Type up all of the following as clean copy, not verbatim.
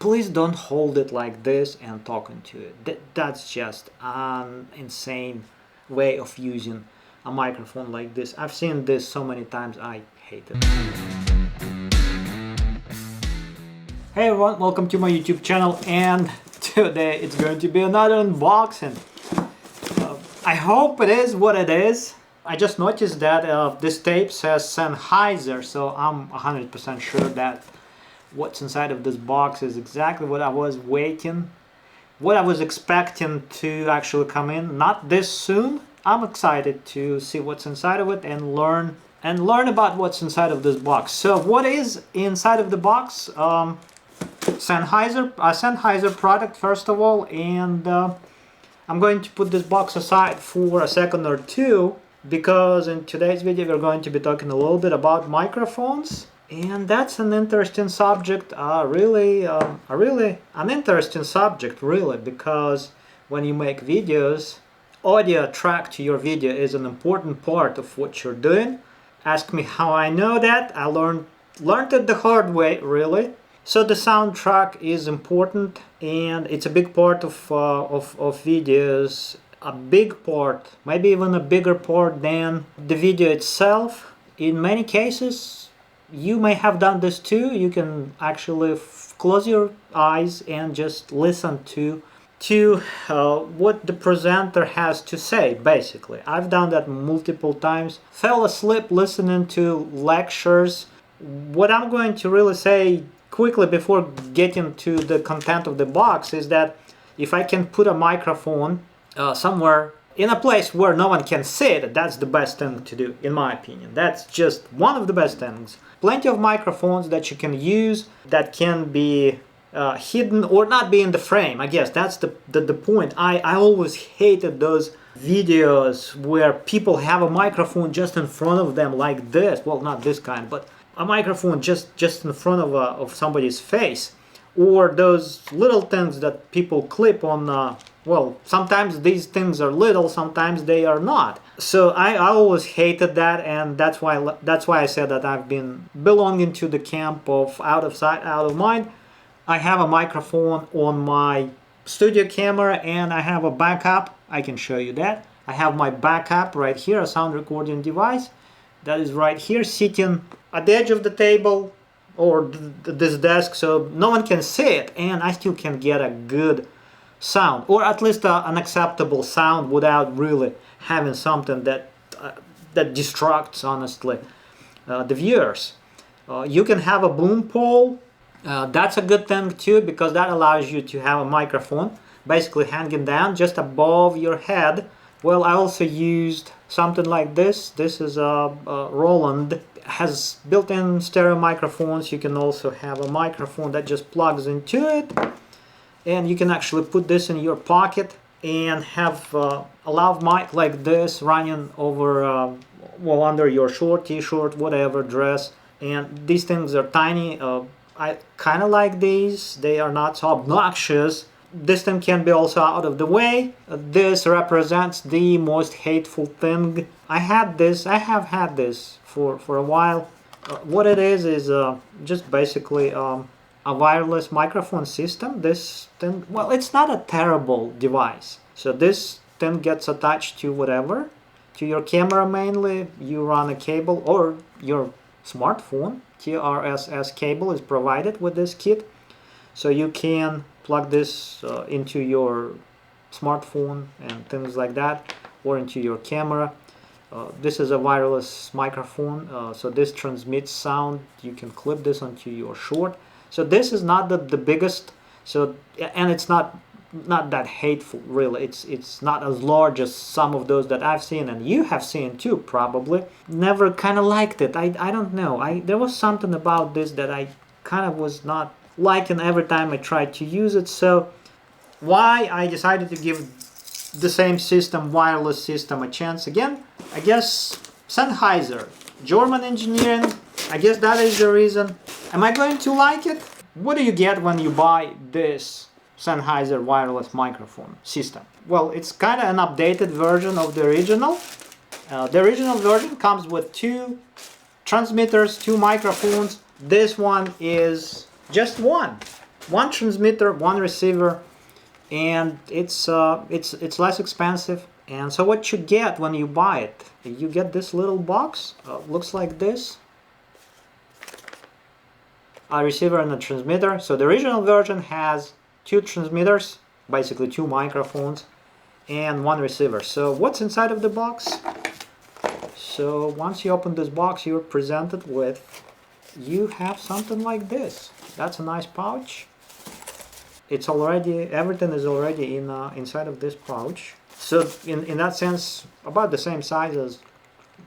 please don't hold it like this and talk into it. That's just an insane way of using a microphone like this. I've seen this so many times, I hate it. Hey everyone, welcome to my YouTube channel, and today it's going to be another unboxing. I hope it is what it is. I just noticed that this tape says Sennheiser, so I'm 100% sure that what's inside of this box is exactly what I was waiting, what I was expecting to actually come in. Not this soon. I'm excited to see what's inside of it and learn about what's inside of this box. So what is inside of the box? Sennheiser, a Sennheiser product first of all, and I'm going to put this box aside for a second or two, because in today's video we're going to be talking a little bit about microphones, and that's an interesting subject, really an interesting subject, really, because when you make videos, audio track to your video is an important part of what you're doing. Ask me how I know that. I learned it the hard way, really. So the soundtrack is important, and it's a big part of videos, a big part, maybe even a bigger part than the video itself. In many cases, you may have done this too. You can actually close your eyes and just listen to what the presenter has to say, basically. I've done that multiple times. Fell asleep listening to lectures. What I'm going to really say quickly before getting to the content of the box is that if I can put a microphone somewhere in a place where no one can see it, that's the best thing to do, in my opinion. That's just one of the best things. Plenty of microphones that you can use that can be hidden or not be in the frame. I guess that's the point. I always hated those videos where people have a microphone just in front of them like this. Well, not this kind, but a microphone just in front of somebody's face, or those little things that people clip on. Well, sometimes these things are little, sometimes they are not. So I always hated that, and that's why I said that I've been belonging to the camp of out of sight, out of mind. I have a microphone on my studio camera, and I have a backup. I can show you that. I have my backup right here, a sound recording device that is right here, sitting at the edge of the table or this desk, so no one can see it, and I still can get a good sound, or at least an acceptable sound, without really having something that distracts, honestly, the viewers. You can have a boom pole. That's a good thing too, because that allows you to have a microphone basically hanging down just above your head. Well, I also used something like this. This is a Roland. Has built-in stereo microphones. You can also have a microphone that just plugs into it, and you can actually put this in your pocket and have a lav mic like this running over, well, under your short t-shirt, whatever, dress. And these things are tiny. I kind of like these. They are not so obnoxious. This thing can be also out of the way. This represents the most hateful thing. I have had this for a while. What it is just basically a wireless microphone system. This thing, well, it's not a terrible device. So this thing gets attached to whatever, to your camera mainly. You run a cable, or your smartphone. TRSS cable is provided with this kit, so you can plug this into your smartphone and things like that, or into your camera. This is a wireless microphone, so this transmits sound. You can clip this onto your short. So this is not the biggest, so, and it's not that hateful, really. It's not as large as some of those that I've seen, and you have seen too, probably. Never kind of liked it. I don't know. There was something about this that I kind of was not liking every time I tried to use it. So why I decided to give the same system, wireless system, a chance again? I guess Sennheiser, German engineering. I guess that is the reason. Am I going to like it? What do you get when you buy this Sennheiser wireless microphone system? Well, it's kind of an updated version of the original. The original version comes with two transmitters, two microphones. This one is just one. one transmitter, one receiver, and it's less expensive. And so what you get when you buy it, you get this little box, looks like this, a receiver and a transmitter. So the original version has two transmitters, basically two microphones, and one receiver. So what's inside of the box? So once you open this box, you're presented with, you have something like this. That's a nice pouch. It's already, everything is already in inside of this pouch. So in that sense, about the same size as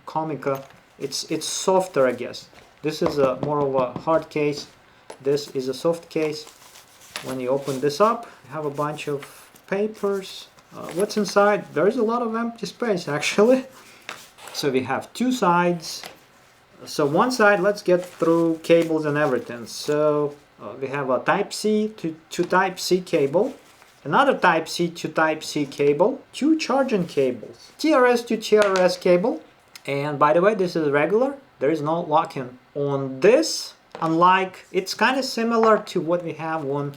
Comica. It's softer, I guess. This is a more of a hard case. This is a soft case. When you open this up, you have a bunch of papers. What's inside? There is a lot of empty space actually. So we have two sides. So one side, let's get through cables and everything. So we have a Type-C to Type-C cable, another Type-C to Type-C cable, two charging cables, TRS to TRS cable, and by the way, this is regular. There is no lock-in on this, unlike, it's kind of similar to what we have on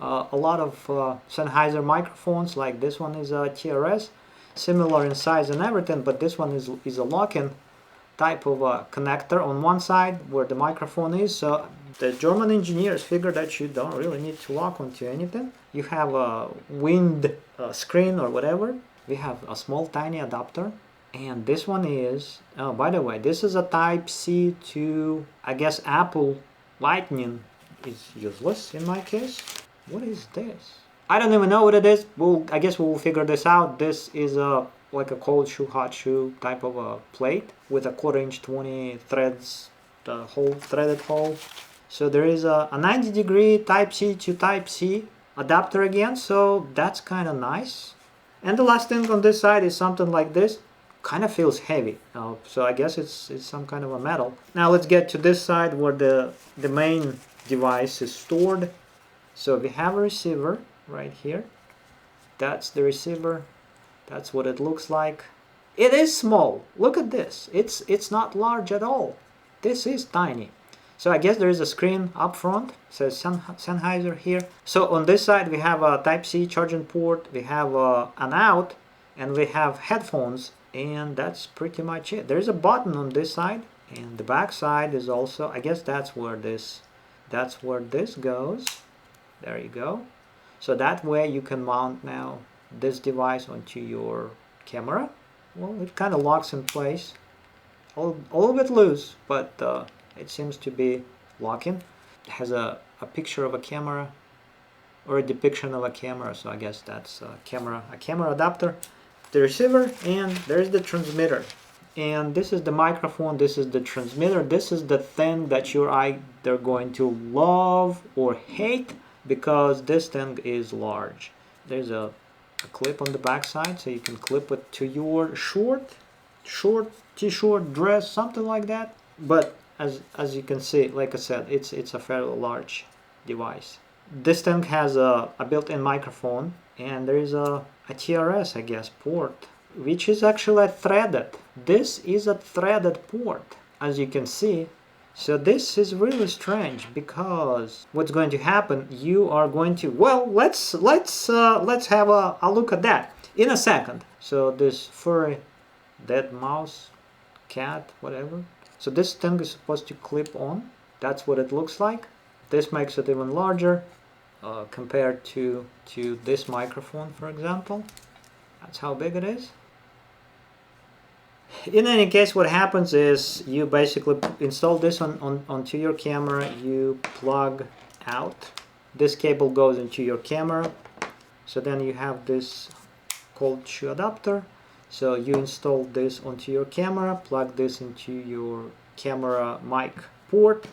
a lot of Sennheiser microphones, like this one is a TRS, similar in size and everything, but this one is a lock-in type of a connector on one side where the microphone is. So the German engineers figured that you don't really need to lock onto anything. You have a wind screen or whatever. We have a small tiny adapter, and this one is, oh, by the way, this is a Type-C to, I guess, Apple Lightning is useless in my case. What is this? I don't even know what it is. I guess we'll figure this out. This is a like a cold shoe, hot shoe type of a plate with a 1/4 20 threads, the whole threaded hole. So there is a 90-degree Type-C to Type-C adapter again, so that's kind of nice. And the last thing on this side is something like this. Kind of feels heavy, so I guess it's some kind of a metal. Now let's get to this side where the main device is stored. So we have a receiver right here. That's the receiver. That's what it looks like. It is small. Look at this. It's not large at all. This is tiny. So I guess there is a screen up front. It says Sennheiser here. So on this side we have a Type-C charging port. We have an out, and we have headphones, and that's pretty much it. There's a button on this side, and the back side is also, I guess that's where this goes. There you go. So that way you can mount now this device onto your camera. Well, it kind of locks in place. A little bit loose, but it seems to be locking. It has a picture of a camera, or a depiction of a camera, so I guess that's a camera adapter. The receiver, and there's the transmitter. And this is the microphone, this is the transmitter, this is the thing that you're either going to love or hate, because this thing is large. There's a clip on the back side, so you can clip it to your short t-shirt, dress, something like that. But as you can see, like I said, it's a fairly large device. This thing has a built-in microphone, and there is a TRS, I guess, port, which is actually threaded. This is a threaded port, as you can see. So this is really strange, because what's going to happen, you are going to, well, let's have a look at that in a second. So this furry dead mouse, cat, whatever. So this thing is supposed to clip on. That's what it looks like. This makes it even larger compared to this microphone, for example. That's how big it is. In any case, what happens is you basically install this onto your camera. You plug out. This cable goes into your camera. So then you have this cold shoe adapter. So you install this onto your camera, plug this into your camera mic port.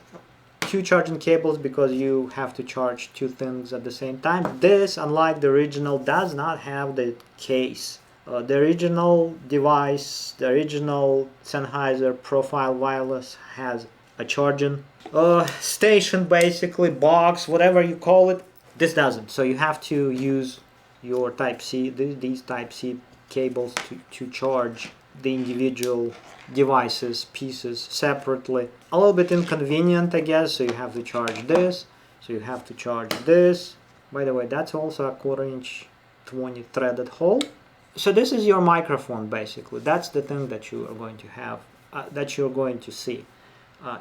Two charging cables, because you have to charge two things at the same time. This, unlike the original, does not have the case. The original device, the original Sennheiser Profile Wireless, has a charging station, basically, box, whatever you call it. This doesn't. So you have to use your Type-C, these Type-C cables to charge the individual devices, pieces separately. A little bit inconvenient, I guess, so you have to charge this. So you have to charge this. By the way, that's also a 1/4" 20 threaded hole. So this is your microphone basically. That's the thing that you are going to have, that you're going to see.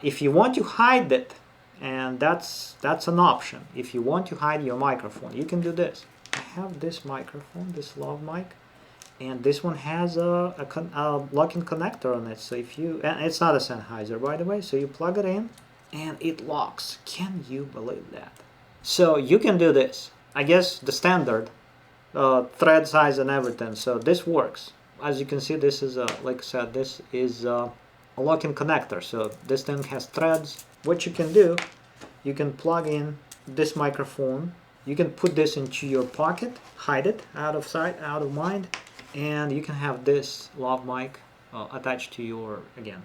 If you want to hide it, and that's an option. If you want to hide your microphone, you can do this. I have this microphone, this lav mic, and this one has a locking connector on it. So if you, and it's not a Sennheiser by the way, so you plug it in and it locks. Can you believe that? So you can do this. I guess the standard thread size and everything. So this works. As you can see, this is like I said, this is a locking connector. So this thing has threads. What you can do, you can plug in this microphone. You can put this into your pocket, hide it out of sight, out of mind, and you can have this lav mic attached to your, again,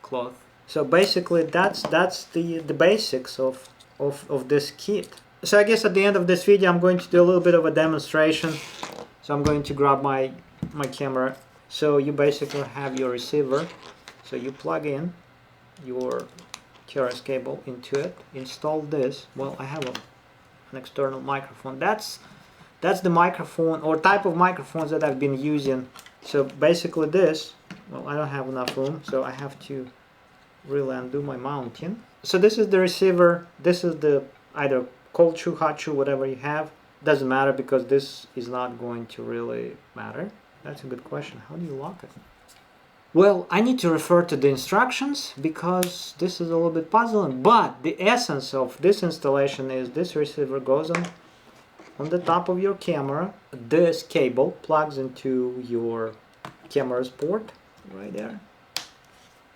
cloth. So basically that's the basics of this kit. So I guess at the end of this video I'm going to do a little bit of a demonstration. So I'm going to grab my camera. So you basically have your receiver. So you plug in your TRS cable into it, install this. Well, I have an external microphone. That's the microphone or type of microphones that I've been using. So basically this, well, I don't have enough room, so I have to really undo my mounting. So this is the receiver. This is the either cold shoe, hot shoe, whatever you have. Doesn't matter because this is not going to really matter. That's a good question. How do you lock it? Well, I need to refer to the instructions because this is a little bit puzzling, but the essence of this installation is this receiver goes on the top of your camera. This cable plugs into your camera's port right there.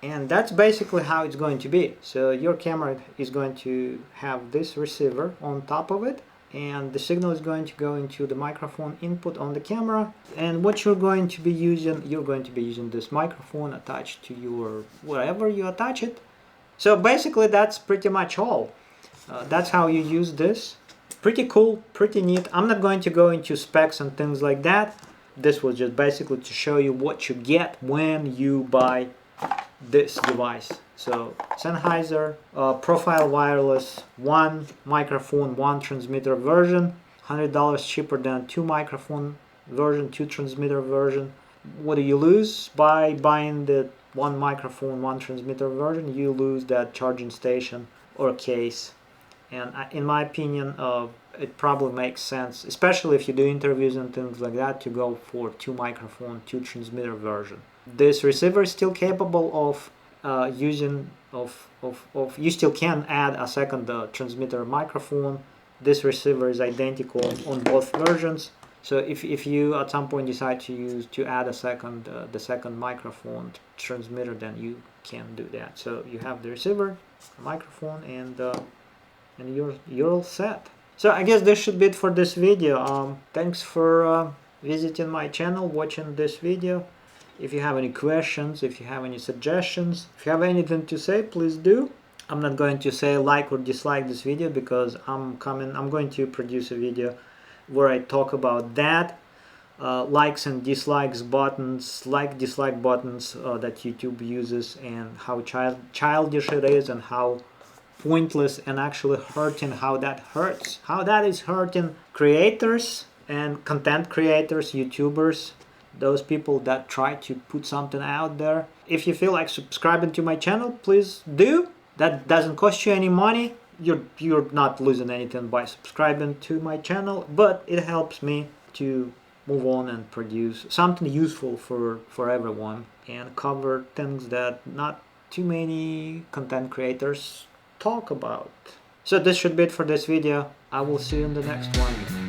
And that's basically how it's going to be. So your camera is going to have this receiver on top of it, and the signal is going to go into the microphone input on the camera. And what you're going to be using this microphone attached to your wherever you attach it. So basically that's pretty much all. That's how you use this. Pretty cool, pretty neat. I'm not going to go into specs and things like that. This was just basically to show you what you get when you buy this device. So Sennheiser profile wireless, one microphone, one transmitter version, $100 cheaper than two microphone version, two transmitter version. What do you lose by buying the one microphone, one transmitter version? You lose that charging station or case. And in my opinion, it probably makes sense, especially if you do interviews and things like that, to go for two microphone, two transmitter version. This receiver is still capable of you still can add a second transmitter microphone. This receiver is identical on both versions. So if you at some point decide to add a second the second microphone transmitter, then you can do that. So you have the receiver, a microphone, and you're all set. So I guess this should be it for this video. Thanks for visiting my channel, watching this video. If you have any questions, if you have any suggestions, if you have anything to say, please do. I'm not going to say like or dislike this video because I'm going to produce a video where I talk about that. Likes and dislikes buttons, dislike buttons that YouTube uses, and how childish it is, and how pointless and actually hurting, how that hurts, how that is hurting creators and content creators, YouTubers, those people that try to put something out there. If you feel like subscribing to my channel, please do. That doesn't cost you any money. You're not losing anything by subscribing to my channel, but it helps me to move on and produce something useful for everyone and cover things that not too many content creators talk about. So this should be it for this video. I will see you in the next one.